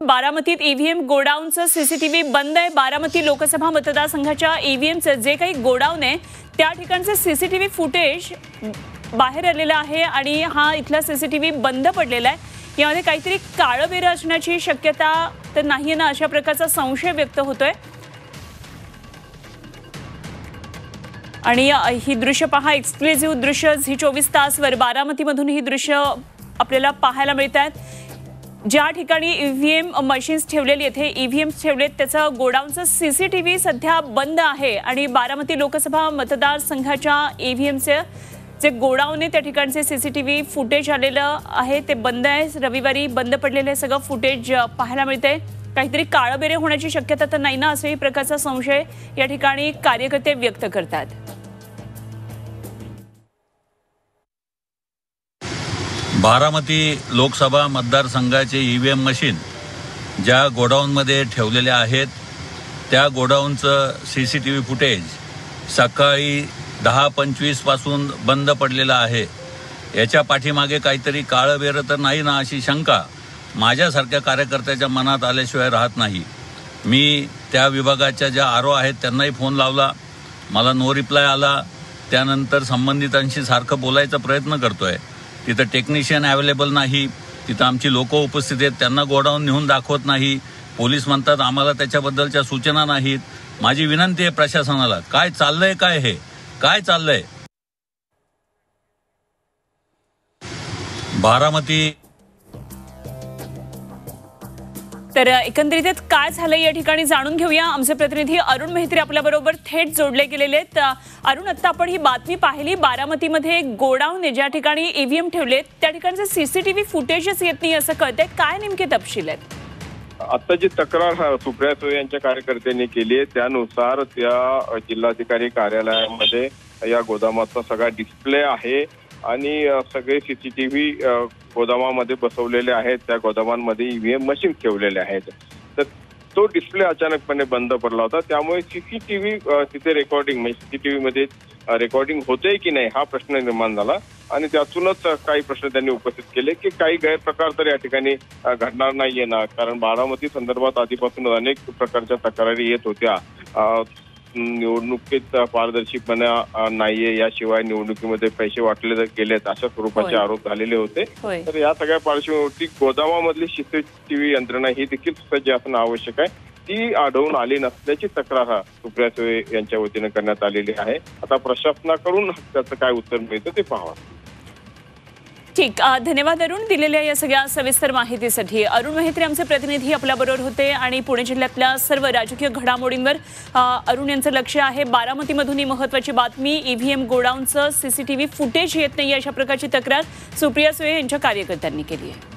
बारामतीत EVM गोडाऊनचं CCTV बंद आहे। बारामती लोकसभा मतदारसंघाच्या ईव्हीएमचं जे काही गोडाऊन आहे त्या ठिकाणचे सीसीटीव्ही फुटेज बाहेर आलेलं आहे आणि हा इथला सीसीटीव्ही बंद पडलेला आहे। यामध्ये काहीतरी काळबेरं असण्याची शक्यता तर नाहीये ना, अशा प्रकारचा संशय व्यक्त होतोय। आणि ही दृश्य पहा, एक्सक्लुझिव्ह दृश्य झी 24 तासवर बारामतीमधून ही दृश्य आपल्याला पाहायला मिळतात। ज्या ठिकाणी ईव्हीएम मशीन्स ठेवलेली आहेत, ईव्हीएम्स ठेवलेत, त्याचं गोडाऊनचं सीसीटीव्ही सध्या बंद आहे आणि बारामती लोकसभा मतदारसंघाच्या ईव्हीएमचे जे गोडाऊन आहे त्या ठिकाणचे सीसीटीव्ही फुटेज आलेलं आहे ते बंद आहे। रविवारी बंद पडलेले सगळं फुटेज पाहायला मिळते। काहीतरी काळबेरे होण्याची शक्यता तर नाही ना, अशाही प्रकारचा संशय या ठिकाणी कार्यकर्ते व्यक्त करतात। बारामती लोकसभा मतदारसंघाचे ईव्हीएम मशीन ज्या गोडाऊनमध्ये ठेवलेले आहेत त्या गोडाऊनचं सीसीटीव्ही फुटेज सकाळी 10:25 पासून बंद पडलेलं आहे। याच्या पाठीमागे काहीतरी काळबेरं तर नाही ना, अशी शंका माझ्यासारख्या कार्यकर्त्याच्या मनात आल्याशिवाय राहत नाही। मी त्या विभागाच्या ज्या आरओ आहेत त्यांनाही फोन लावला, मला नो रिप्लाय आला। त्यानंतर संबंधितांशी सारखं बोलायचा प्रयत्न करतोय। तिथं टेक्निशियन अवेलेबल नाही, तिथं आमची लोक उपस्थित आहेत, त्यांना गोडाऊन नेऊन दाखवत नाही। पोलीस म्हणतात आम्हाला त्याच्याबद्दलच्या सूचना नाहीत। माझी विनंती आहे प्रशासनाला, काय चाललंय, काय चाललंय बारामती। तर एकंदरीत काय झालं या ठिकाणी जाणून घेऊया। आमचे प्रतिनिधी अरुण मेहत्रे आपल्याबरोबर थेट जोडले गेलेले आहेत। अरुण, आता आपण ही बातमी पाहिली, बारामतीमध्ये गोडाऊन आहे ज्या ठिकाणी ईव्हीएम ठेवलेत त्या ठिकाणचे सीसीटीव्ही फुटेजच येत नाही असं कळतंय, काय नेमके तपशील आहेत? आता जी तक्रार सुप्रिया सुळे यांच्या कार्यकर्त्यांनी केली आहे त्यानुसार त्या जिल्हाधिकारी कार्यालयामध्ये या गोदामाचा सगळा डिस्प्ले आहे आणि सगळे सीसीटीव्ही गोदामामध्ये बसवलेले आहेत। त्या गोदामांमध्ये ईव्हीएम मशीन ठेवलेले आहेत। तर तो डिस्प्ले अचानकपणे बंद पडला होता, त्यामुळे सीसीटीव्ही तिथे रेकॉर्डिंग म्हणजे सीसीटीव्ही मध्ये रेकॉर्डिंग होते की नाही हा प्रश्न निर्माण झाला आणि त्यातूनच काही प्रश्न त्यांनी उपस्थित केले की काही गैरप्रकार तर या ठिकाणी घडणार नाहीये ना, कारण बारामती संदर्भात आधीपासून अनेक प्रकारच्या तक्रारी येत होत्या। निवडणुकीत पारदर्शीपणा नाहीये, याशिवाय निवडणुकीमध्ये पैसे वाटले गेलेत अशा स्वरूपाचे आरोप झालेले होते। तर या सगळ्या पार्श्वभूमीवरती गोदामामधली सीसीटीव्ही यंत्रणा ही देखील सज्ज असणं आवश्यक आहे, ती आढळून आली नसल्याची तक्रार सुप्रिया सुळे यांच्या वतीने करण्यात आलेली आहे। आता प्रशासनाकडून त्याचं काय उत्तर मिळतं ते पाहावं। ठीक, धन्यवाद अरुण दिलेल्या या सगळ्या सविस्तर माहितीसाठी। अरुण मेहत्रे आमचे प्रतिनिधी आपल्याबरोबर होते आणि पुणे जिल्ह्यातल्या सर्व राजकीय घडामोडींवर अरुण यांचं लक्ष आहे। बारामतीमधून ही महत्त्वाची बातमी, ईव्हीएम गोडाऊनचं सीसीटीव्ही फुटेज येत नाही अशा प्रकारची तक्रार सुप्रिया सुळे यांच्या कार्यकर्त्यांनी केली आहे।